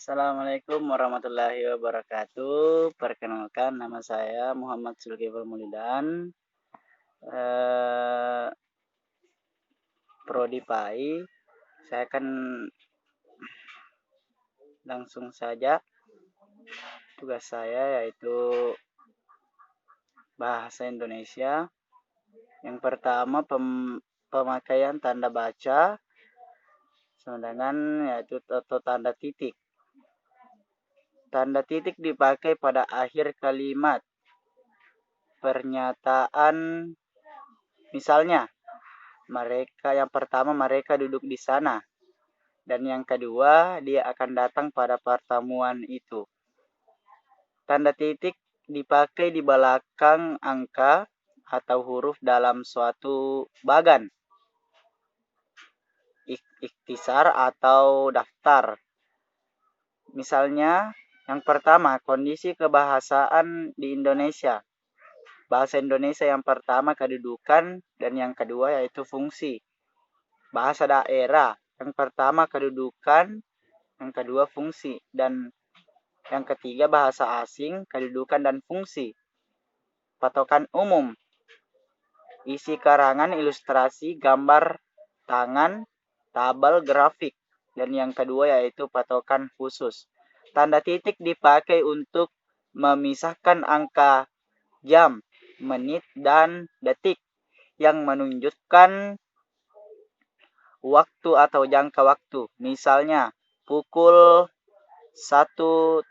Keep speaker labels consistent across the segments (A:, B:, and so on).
A: Assalamualaikum warahmatullahi wabarakatuh. Perkenalkan, nama saya Muhammad Zulkifli Mulidan, eh, Prodi PAI. Saya akan langsung saja. Tugas saya yaitu bahasa Indonesia. Yang pertama, pemakaian tanda baca, sedangkan yaitu atau tanda titik. Tanda titik dipakai pada akhir kalimat pernyataan. Misalnya, yang pertama mereka duduk di sana, dan yang kedua dia akan datang pada pertemuan itu. Tanda titik dipakai di belakang angka atau huruf dalam suatu bagan, ikhtisar atau daftar. Misalnya, yang pertama, kondisi kebahasaan di Indonesia. Bahasa Indonesia yang pertama kedudukan, dan yang kedua yaitu fungsi. Bahasa daerah, yang pertama kedudukan, yang kedua fungsi, dan yang ketiga bahasa asing, kedudukan dan fungsi. Patokan umum, isi karangan, ilustrasi, gambar tangan, tabel, grafik. Dan yang kedua yaitu patokan khusus. Tanda titik dipakai untuk memisahkan angka jam, menit, dan detik yang menunjukkan waktu atau jangka waktu. Misalnya, pukul 1.35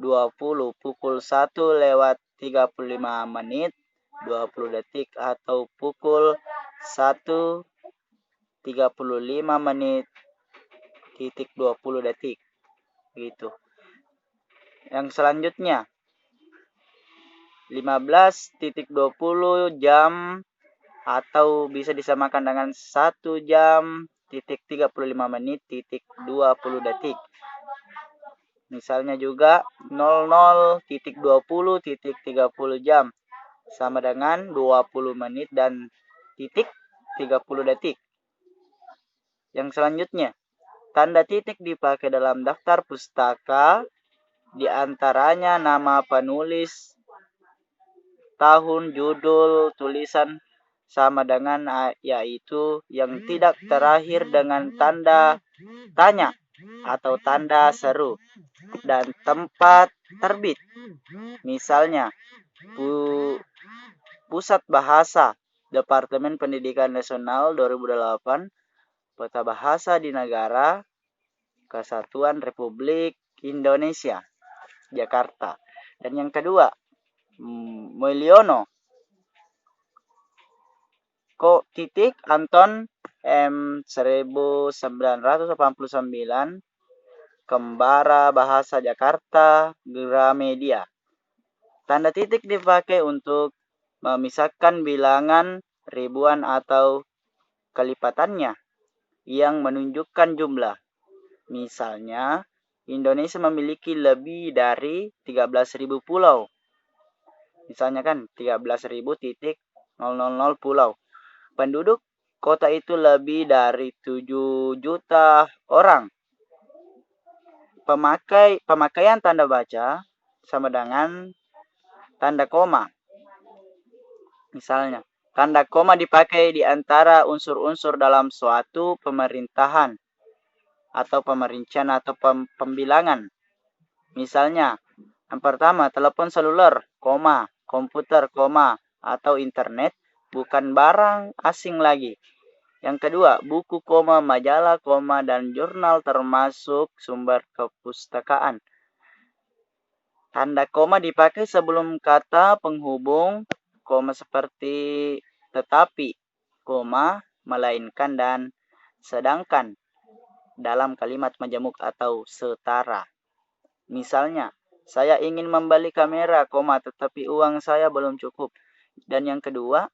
A: 20, pukul 1 lewat 35 menit 20 detik, atau pukul 1.35 menit titik 20 detik gitu. Yang selanjutnya 15.20 jam, atau bisa disamakan dengan 1 jam titik 35 menit titik 20 detik. Misalnya juga 00.20 titik 30 jam sama dengan 20 menit dan titik 30 detik. Yang selanjutnya, tanda titik dipakai dalam daftar pustaka, di antaranya nama penulis, tahun, judul, tulisan sama dengan yaitu yang tidak terakhir dengan tanda tanya atau tanda seru, dan tempat terbit. Misalnya, Pusat Bahasa, Departemen Pendidikan Nasional 2008, Peta Bahasa di Negara Kesatuan Republik Indonesia, Jakarta. Dan yang kedua, Mulyono titik Anton M 1989, Kembara Bahasa Jakarta, Gramedia. Tanda titik dipakai untuk memisahkan bilangan ribuan atau kelipatannya yang menunjukkan jumlah. Misalnya, Indonesia memiliki lebih dari 13.000 pulau. Misalnya kan 13.000.000 pulau. Penduduk kota itu lebih dari 7 juta orang. Pemakaian tanda baca sama dengan tanda koma. Misalnya, tanda koma dipakai di antara unsur-unsur dalam suatu pemerintahan atau pemerincian atau pembilangan. Misalnya, yang pertama, telepon seluler, koma, komputer, koma, atau internet bukan barang asing lagi. Yang kedua, buku, koma, majalah, koma, dan jurnal termasuk sumber kepustakaan. Tanda koma dipakai sebelum kata penghubung, koma seperti tetapi, koma, melainkan, dan sedangkan dalam kalimat majemuk atau setara. Misalnya, saya ingin membeli kamera, koma, tetapi uang saya belum cukup. Dan yang kedua,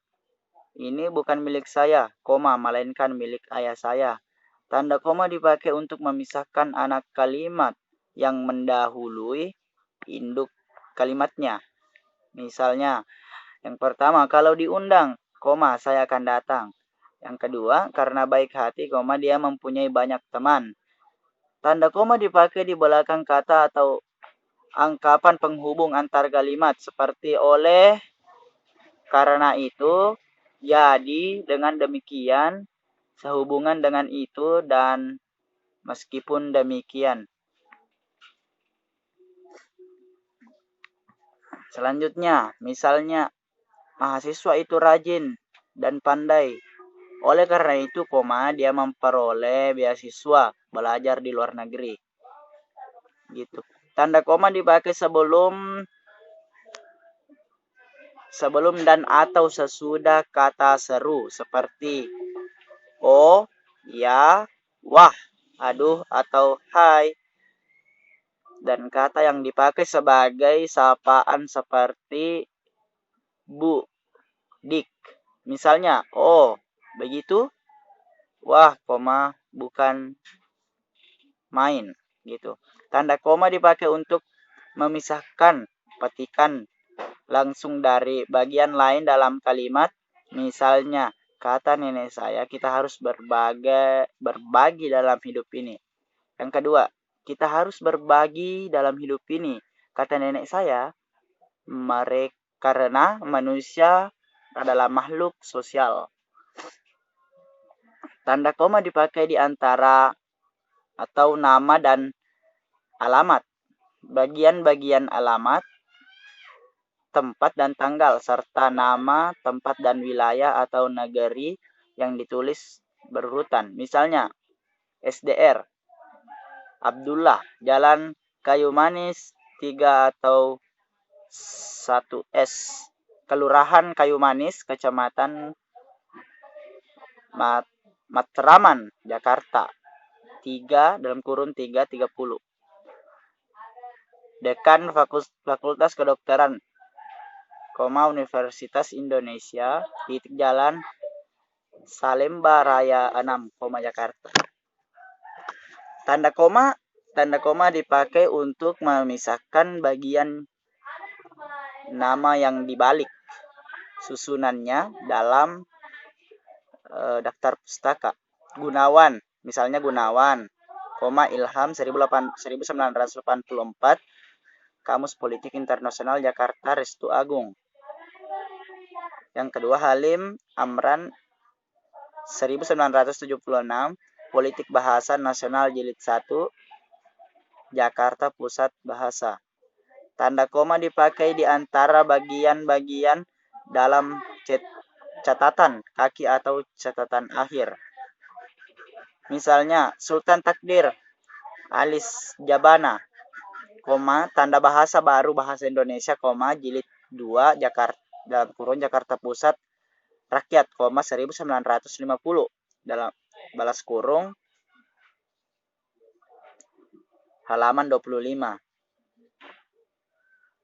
A: ini bukan milik saya, koma, melainkan milik ayah saya. Tanda koma dipakai untuk memisahkan anak kalimat yang mendahului induk kalimatnya. Misalnya, yang pertama, kalau diundang, koma, saya akan datang. Yang kedua, karena baik hati, koma, dia mempunyai banyak teman. Tanda koma dipakai di belakang kata atau angkapan penghubung antar kalimat seperti oleh, karena itu, jadi, dengan demikian, sehubungan dengan itu, dan meskipun demikian. Selanjutnya, misalnya, mahasiswa itu rajin dan pandai. Oleh karena itu, dia memperoleh beasiswa belajar di luar negeri. Gitu. Tanda koma dipakai sebelum dan atau sesudah kata seru seperti oh, ya, wah, aduh, atau hai. Dan kata yang dipakai sebagai sapaan seperti bu, dik. Misalnya, oh, begitu? Wah, bukan main. Gitu. Tanda koma dipakai untuk memisahkan petikan langsung dari bagian lain dalam kalimat. Misalnya, kata nenek saya, kita harus berbagi dalam hidup ini. Yang kedua, kita harus berbagi dalam hidup ini. Kata nenek saya, karena manusia adalah makhluk sosial. Tanda koma dipakai di antara atau nama dan alamat. Bagian-bagian alamat, tempat dan tanggal, serta nama, tempat dan wilayah atau negeri yang ditulis berurutan. Misalnya, SDR, Abdullah, Jalan Kayu Manis 3 atau 1S, Kelurahan Kayu Manis, Kecamatan Matraman, Jakarta 3 30. Dekan Fakultas Kedokteran, Universitas Indonesia, Jalan Salemba Raya 6, Jakarta. Tanda koma dipakai untuk memisahkan bagian nama yang dibalik susunannya dalam daftar pustaka. Gunawan, misalnya Gunawan, Ilham 1984, Kamus Politik Internasional Jakarta, Restu Agung. Yang kedua, Halim Amran 1976, Politik Bahasa Nasional Jilid 1, Jakarta Pusat Bahasa. Tanda koma dipakai di antara bagian-bagian dalam catatan kaki atau catatan akhir. Misalnya, Sultan Takdir, Alis Jabana, tanda bahasa baru bahasa Indonesia, jilid 2, Jakarta, dalam kurung Jakarta Pusat, Rakyat, 1950, dalam balas kurung, halaman 25.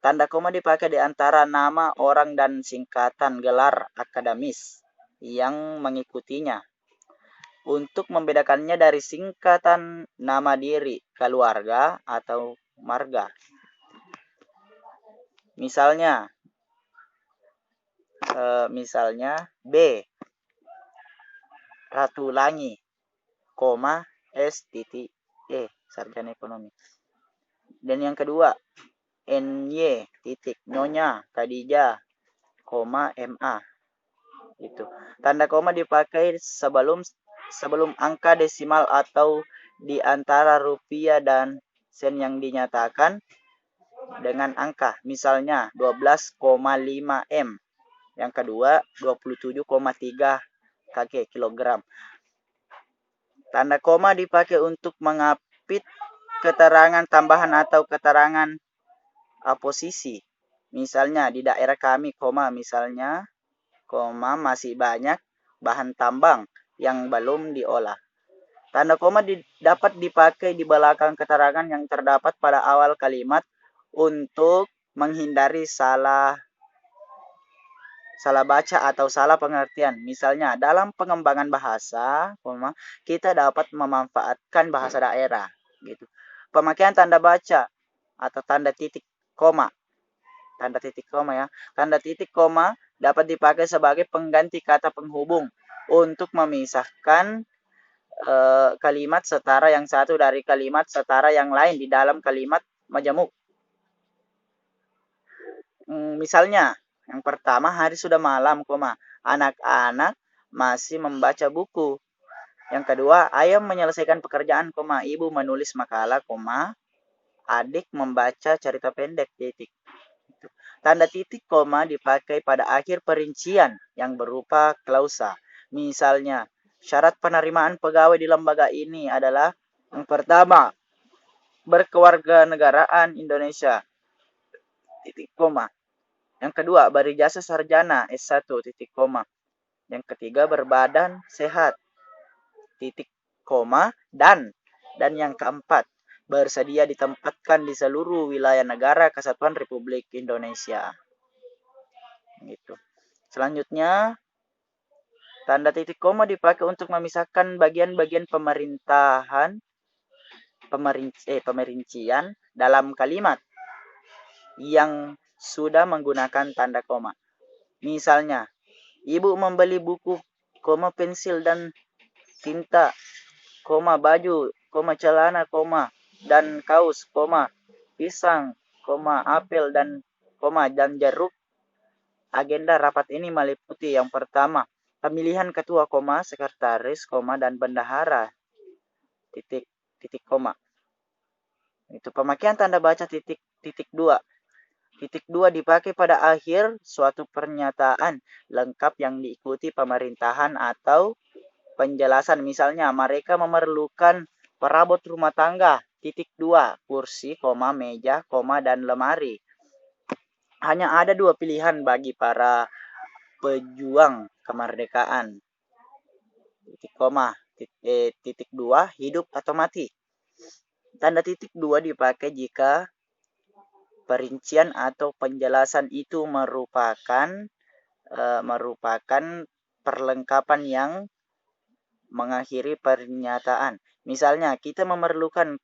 A: Tanda koma dipakai di antara nama orang dan singkatan gelar akademis yang mengikutinya untuk membedakannya dari singkatan nama diri, keluarga, atau marga. Misalnya B, Ratulangi, S.E, sarjana ekonomi. Dan yang kedua, NY, Nyonya Khadijah, MA. Itu. Tanda koma dipakai sebelum angka desimal atau di antara rupiah dan sen yang dinyatakan dengan angka. Misalnya 12,5 M. Yang kedua 27,3 kg kilogram. Tanda koma dipakai untuk mengapit keterangan tambahan atau keterangan posisi. Misalnya di daerah kami, misalnya, masih banyak bahan tambang yang belum diolah. Tanda koma dapat dipakai di belakang keterangan yang terdapat pada awal kalimat untuk menghindari salah baca atau salah pengertian. Misalnya, dalam pengembangan bahasa, kita dapat memanfaatkan bahasa daerah. Gitu. Pemakaian tanda baca atau tanda titik koma. Tanda titik koma dapat dipakai sebagai pengganti kata penghubung untuk memisahkan kalimat setara yang satu dari kalimat setara yang lain di dalam kalimat majemuk. Misalnya, yang pertama, hari sudah malam, anak-anak masih membaca buku. Yang kedua, ayam menyelesaikan pekerjaan, ibu menulis makalah, adik membaca cerita pendek, titik. Tanda titik koma dipakai pada akhir perincian yang berupa klausa. Misalnya, syarat penerimaan pegawai di lembaga ini adalah yang pertama, berkewarganegaraan Indonesia, titik koma. Yang kedua, berijazah sarjana S1, titik koma. Yang ketiga, berbadan sehat, titik koma, dan yang keempat, bersedia ditempatkan di seluruh wilayah negara kesatuan Republik Indonesia. Gitu. Selanjutnya, tanda titik koma dipakai untuk memisahkan bagian-bagian pemerincian dalam kalimat yang sudah menggunakan tanda koma. Misalnya, ibu membeli buku, pensil dan tinta, baju, celana, dan kaos, pisang, apel dan jeruk. Agenda rapat ini meliputi yang pertama, pemilihan ketua, sekretaris, dan bendahara, titik koma. Itu pemakaian tanda baca titik dua. Titik dua dipakai pada akhir suatu pernyataan lengkap yang diikuti pemerintahan atau penjelasan. Misalnya, mereka memerlukan perabot rumah tangga, titik dua, kursi, meja, dan lemari. Hanya ada dua pilihan bagi para pejuang kemerdekaan. Titik dua, hidup atau mati. Tanda titik dua dipakai jika perincian atau penjelasan itu merupakan perlengkapan yang mengakhiri pernyataan. Misalnya, kita memerlukan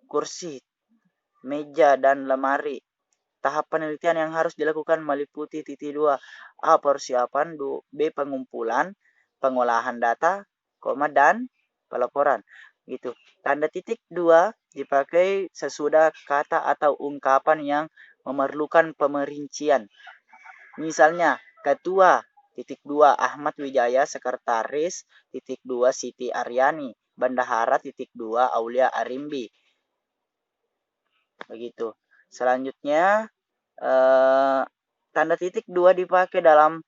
A: kursi, meja, dan lemari. Tahap penelitian yang harus dilakukan meliputi titik dua, A. Persiapan, B. Pengumpulan, pengolahan data, dan pelaporan. Gitu. Tanda titik dua dipakai sesudah kata atau ungkapan yang memerlukan pemerincian. Misalnya, ketua, titik dua, Ahmad Wijaya, sekretaris, titik dua, Siti Aryani, bendahara, titik dua, Aulia Arimbi. Begitu. Selanjutnya, tanda titik dua dipakai dalam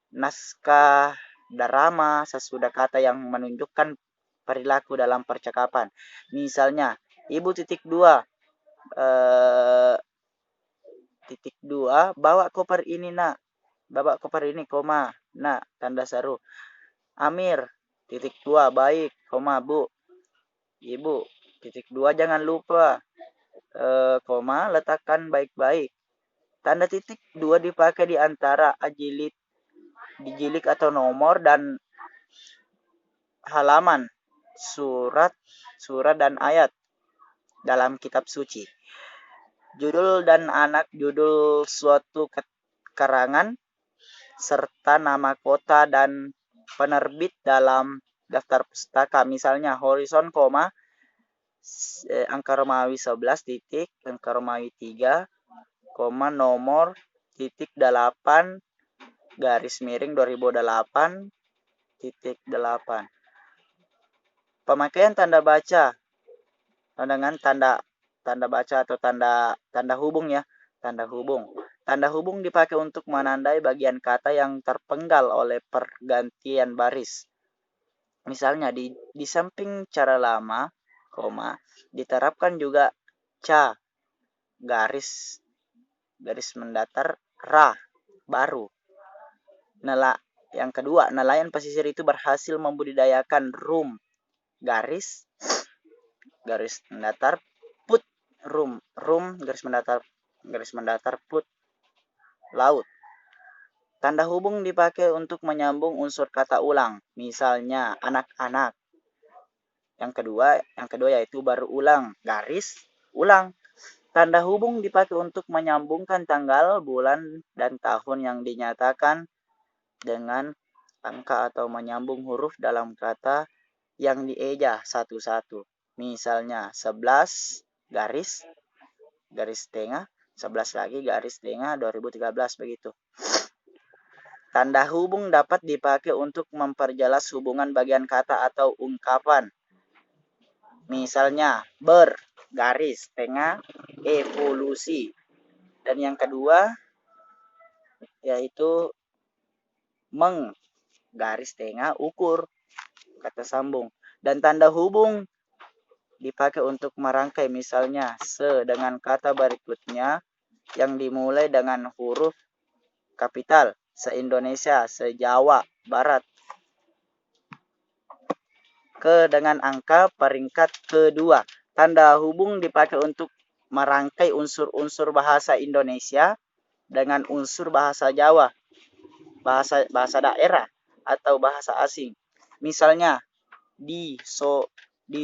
A: naskah drama sesudah kata yang menunjukkan perilaku dalam percakapan. Misalnya, ibu titik dua, titik dua, bawa koper ini, nak. Bawa koper ini, nak, tanda seru. Amir, titik dua, baik, bu. Ibu, titik dua, jangan lupa, letakkan baik-baik. Tanda titik dua dipakai di antara dijilik atau nomor dan halaman, surat dan ayat dalam kitab suci. Judul dan judul suatu karangan serta nama kota dan penerbit dalam daftar pustaka. Misalnya, Horizon, angka Romawi 11 titik, angka Romawi 3, nomor titik 8 garis miring 2008 titik 8. Pemakaian tanda baca dengan tanda baca atau tanda hubung ya. Tanda hubung dipakai untuk menandai bagian kata yang terpenggal oleh pergantian baris. Misalnya, di samping cara lama, diterapkan juga ca, garis mendatar, ra, baru. Yang kedua, nelayan pesisir itu berhasil membudidayakan rum, garis mendatar, put, rum, garis mendatar, put, laut. Tanda hubung dipakai untuk menyambung unsur kata ulang. Misalnya, anak-anak. Yang kedua yaitu baru ulang, garis, ulang. Tanda hubung dipakai untuk menyambungkan tanggal, bulan, dan tahun yang dinyatakan dengan angka atau menyambung huruf dalam kata yang dieja satu-satu. Misalnya 11 garis tengah, 11 lagi garis tengah 2013 begitu. Tanda hubung dapat dipakai untuk memperjelas hubungan bagian kata atau ungkapan. Misalnya ber, garis tengah, evolusi. Dan yang kedua yaitu meng, garis tengah, ukur, kata sambung. Dan tanda hubung dipakai untuk merangkai, misalnya se dengan kata berikutnya yang dimulai dengan huruf kapital, se-Indonesia, se-Jawa Barat. Ke dengan angka peringkat kedua. Tanda hubung dipakai untuk merangkai unsur-unsur bahasa Indonesia dengan unsur bahasa Jawa, bahasa daerah atau bahasa asing. Misalnya di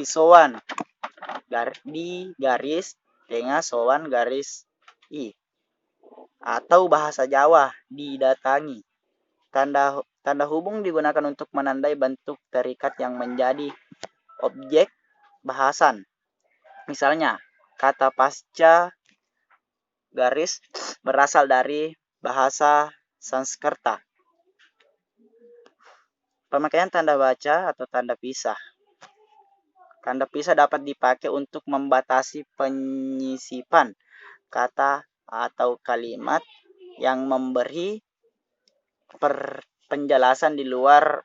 A: sowan, di garis tengah sowan garis i, atau bahasa Jawa didatangi. Tanda hubung digunakan untuk menandai bentuk terikat yang menjadi objek bahasan. Misalnya, kata pasca garis berasal dari bahasa Sanskerta. Pemakaian tanda baca atau tanda pisah. Tanda pisah dapat dipakai untuk membatasi penyisipan kata atau kalimat yang memberi penjelasan di luar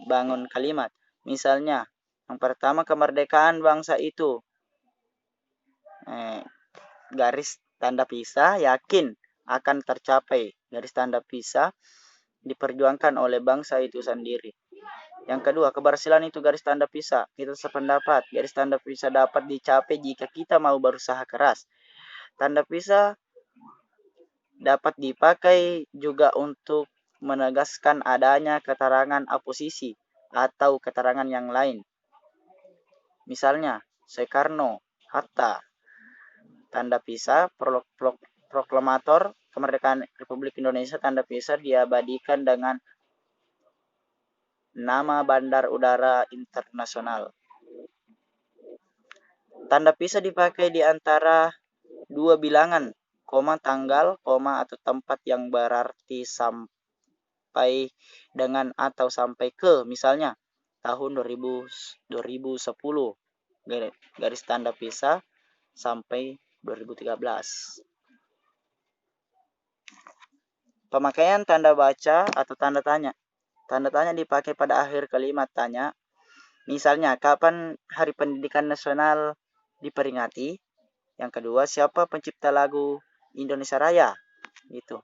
A: bangun kalimat. Misalnya, yang pertama, kemerdekaan bangsa itu. Garis tanda pisah, yakin akan tercapai. Garis tanda pisah, diperjuangkan oleh bangsa itu sendiri. Yang kedua, keberhasilan itu garis tanda pisah. Kita sependapat, garis tanda pisah dapat dicapai jika kita mau berusaha keras. Tanda pisah dapat dipakai juga untuk menegaskan adanya keterangan oposisi atau keterangan yang lain. Misalnya, Soekarno, Hatta. Tanda pisah, proklamator kemerdekaan Republik Indonesia, tanda pisah diabadikan dengan nama Bandar Udara Internasional. Tanda pisah dipakai di antara dua bilangan, koma tanggal, koma atau tempat yang berarti sampai dengan atau sampai ke. Misalnya tahun 2010 garis tanda pisah sampai 2013. Pemakaian tanda baca atau tanda tanya. Tanda tanya dipakai pada akhir kalimat tanya. Misalnya, kapan Hari Pendidikan Nasional diperingati? Yang kedua, siapa pencipta lagu Indonesia Raya? Gitu.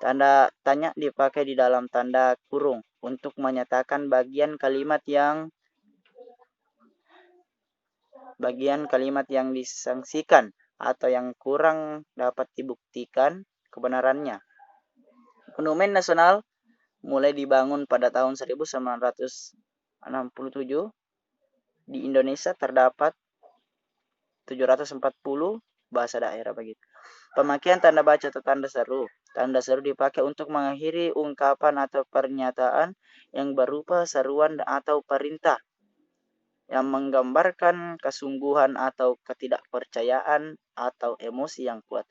A: Tanda tanya dipakai di dalam tanda kurung untuk menyatakan bagian kalimat yang disangsikan atau yang kurang dapat dibuktikan kebenarannya. Monumen Nasional mulai dibangun pada tahun 1967. Di Indonesia terdapat 740 bahasa daerah begitu. Pemakaian tanda baca atau tanda seru. Tanda seru dipakai untuk mengakhiri ungkapan atau pernyataan yang berupa seruan atau perintah yang menggambarkan kesungguhan atau ketidakpercayaan atau emosi yang kuat.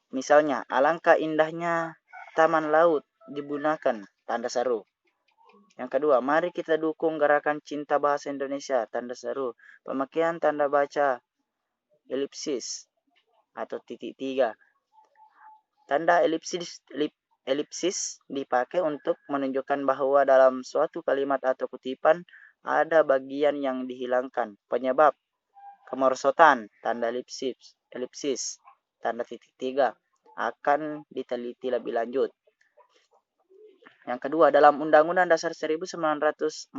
A: Misalnya, alangkah indahnya taman laut digunakan, tanda seru. Yang kedua, mari kita dukung gerakan cinta bahasa Indonesia, tanda seru. Pemakaian tanda baca elipsis atau titik tiga. Tanda elipsis dipakai untuk menunjukkan bahwa dalam suatu kalimat atau kutipan ada bagian yang dihilangkan. Penyebab kemerosotan, tanda elipsis, tanda titik tiga, akan diteliti lebih lanjut. Yang kedua, dalam Undang-Undang Dasar 1945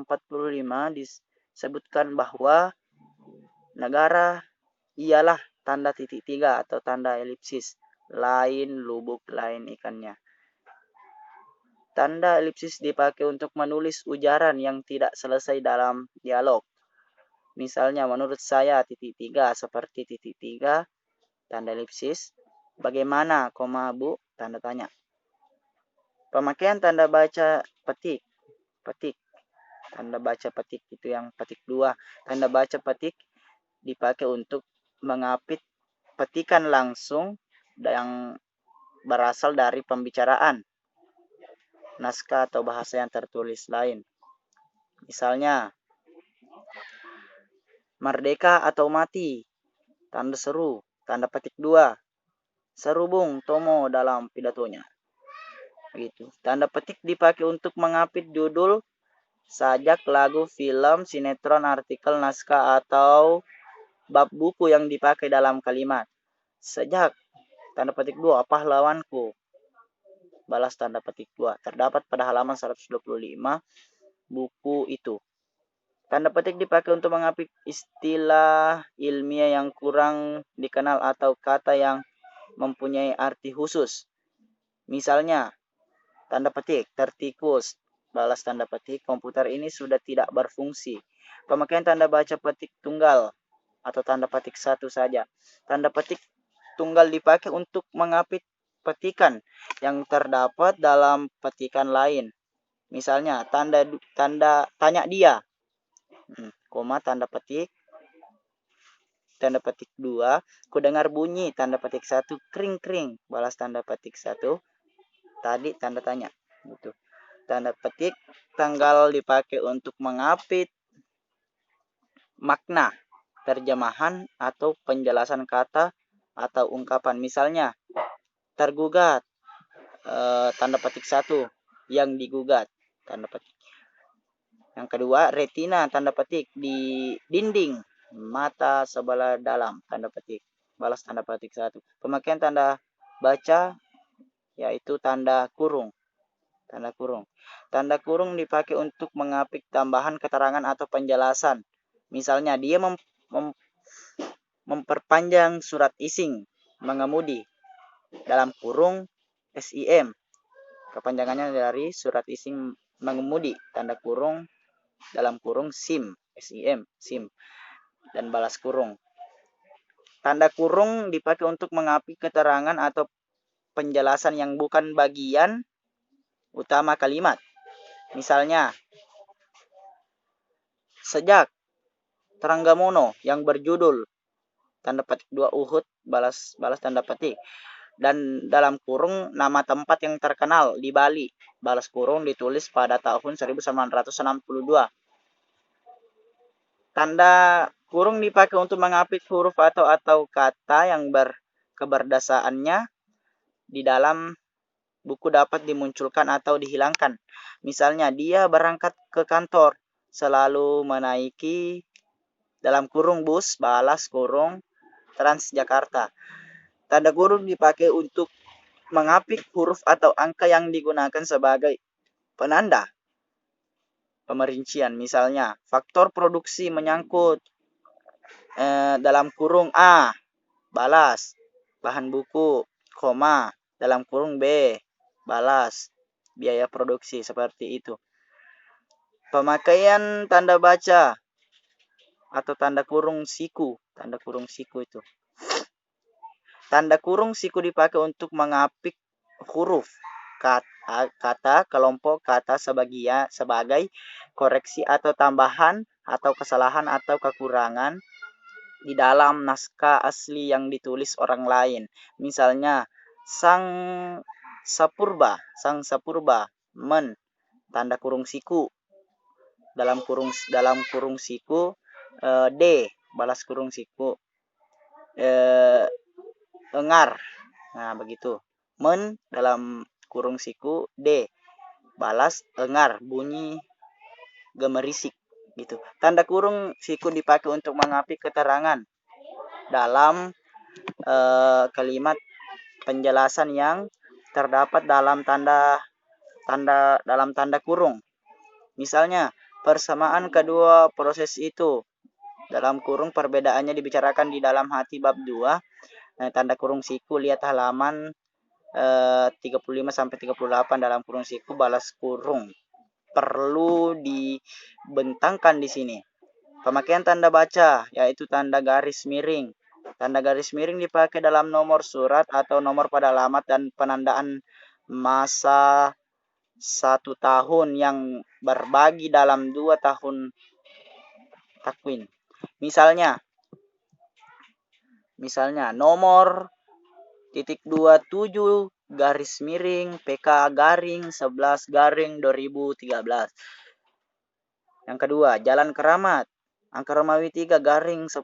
A: disebutkan bahwa negara ialah tanda titik tiga atau tanda elipsis, lain lubuk lain ikannya. Tanda elipsis dipakai untuk menulis ujaran yang tidak selesai dalam dialog. Misalnya, menurut saya titik tiga seperti titik tiga, tanda elipsis. Bagaimana, Bu? Tanda tanya. Pemakaian tanda baca petik. Tanda baca petik itu yang petik 2. Tanda baca petik dipakai untuk mengapit petikan langsung yang berasal dari pembicaraan, naskah atau bahasa yang tertulis lain. Misalnya, merdeka atau mati, tanda seru, tanda petik 2. Seru Bung Tomo dalam pidatonya. Gitu. Tanda petik dipakai untuk mengapit judul, sajak, lagu, film, sinetron, artikel, naskah, atau bab buku yang dipakai dalam kalimat. Sejak, tanda petik 2, pahlawanku. Balas tanda petik 2. Terdapat pada halaman 125 buku itu. Tanda petik dipakai untuk mengapit istilah ilmiah yang kurang dikenal atau kata yang mempunyai arti khusus. Misalnya, tanda petik, tertikus. Balas tanda petik, komputer ini sudah tidak berfungsi. Pemakaian tanda baca petik tunggal atau tanda petik 1 saja. Tanda petik tunggal dipakai untuk mengapit petikan yang terdapat dalam petikan lain. Misalnya, tanya dia, koma, tanda petik 2, ku dengar bunyi, tanda petik 1, kring kring, balas tanda petik 1, tadi tanda tanya. Gitu. Tanda petik tanggal dipakai untuk mengapit makna, terjemahan, atau penjelasan kata atau ungkapan. Misalnya, tergugat, tanda petik 1, yang digugat, tanda petik. Yang kedua, retina, tanda petik, di dinding mata sebelah dalam, tanda petik, balas tanda petik 1. Pemakaian tanda baca yaitu tanda kurung. Tanda kurung. Tanda kurung dipakai untuk mengapit tambahan keterangan atau penjelasan. Misalnya, dia memperpanjang surat ising mengemudi, dalam kurung SIM. Kepanjangannya dari surat ising mengemudi, tanda kurung, dalam kurung SIM, SIM, SIM, dan balas kurung. Tanda kurung dipakai untuk mengapit keterangan atau penjelasan yang bukan bagian utama kalimat. Misalnya, sejak Tranggamono yang berjudul, tanda petik 2, Uhud, balas tanda petik, dan dalam kurung nama tempat yang terkenal di Bali, balas kurung, ditulis pada tahun 1962. Tanda kurung dipakai untuk mengapit huruf atau kata yang keberdasaannya di dalam buku dapat dimunculkan atau dihilangkan. Misalnya, dia berangkat ke kantor, selalu menaiki, dalam kurung bus, balas kurung, Transjakarta. Tanda kurung dipakai untuk mengapit huruf atau angka yang digunakan sebagai penanda pemerincian. Misalnya, faktor produksi menyangkut, dalam kurung A, balas bahan buku, koma, dalam kurung B, balas biaya produksi, seperti itu. Pemakaian tanda baca atau tanda kurung siku, tanda kurung siku itu. Tanda kurung siku dipakai untuk mengapit huruf, kata, kelompok kata sebagai koreksi atau tambahan atau kesalahan atau kekurangan di dalam naskah asli yang ditulis orang lain. Misalnya, sang sapurba, tanda kurung siku, dalam kurung siku, D, balas kurung siku, engar. Nah, begitu. Men dalam kurung siku, D, balas engar, bunyi gemerisik, gitu. Tanda kurung siku dipakai untuk mengapit keterangan dalam kalimat penjelasan yang terdapat dalam tanda kurung. Misalnya, persamaan kedua proses itu, dalam kurung perbedaannya dibicarakan di dalam hati bab 2, tanda kurung siku, lihat halaman 35 sampai 38 dalam kurung siku, balas kurung. Perlu dibentangkan di sini. Pemakaian tanda baca yaitu tanda garis miring. Tanda garis miring dipakai dalam nomor surat atau nomor pada alamat dan penandaan masa 1 tahun yang berbagi dalam 2 tahun takwin. Misalnya nomor titik 27 garis miring PK garing 11 garing 2013. Yang kedua, Jalan Keramat, angka Romawi 3 garing 10.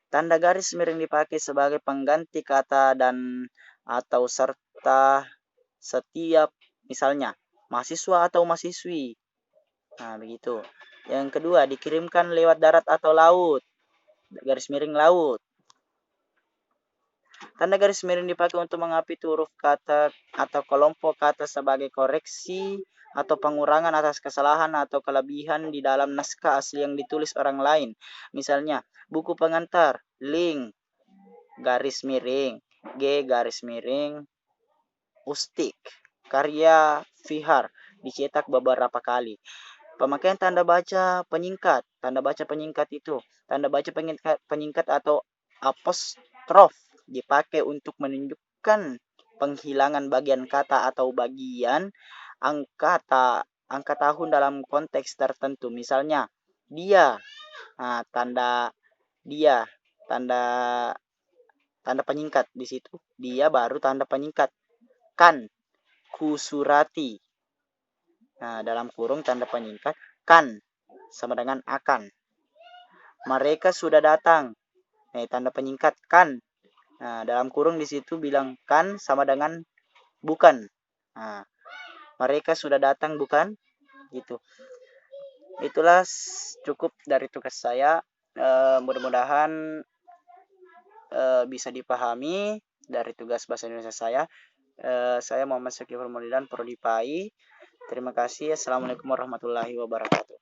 A: Tanda garis miring dipakai sebagai pengganti kata dan atau serta setiap, misalnya mahasiswa atau mahasiswi. Nah, begitu. Yang kedua, dikirimkan lewat darat atau laut, garis miring laut. Tanda garis miring dipakai untuk mengapit huruf kata atau kelompok kata sebagai koreksi atau pengurangan atas kesalahan atau kelebihan di dalam naskah asli yang ditulis orang lain. Misalnya, buku pengantar, link, garis miring, G garis miring, Ustik, karya Vihar, dicetak beberapa kali. Pemakaian tanda baca penyingkat. Tanda baca penyingkat itu, tanda baca penyingkat atau apostrof dipakai untuk menunjukkan penghilangan bagian kata atau bagian angka tahun dalam konteks tertentu. Misalnya, dia, nah, tanda dia, tanda tanda penyingkat di situ. Dia baru tanda penyingkat. Kan, kusurati. Nah, dalam kurung tanda penyingkat kan sama dengan akan. Mereka sudah datang. Nah, tanda penyingkat kan. Nah, dalam kurung di situ bilang kan sama dengan bukan. Nah, mereka sudah datang bukan? Gitu. Itulah cukup dari tugas saya. Mudah-mudahan bisa dipahami dari tugas bahasa Indonesia saya. Saya Muhammad Syakif Maulidan, Prodi PAI. Terima kasih. Assalamualaikum warahmatullahi wabarakatuh.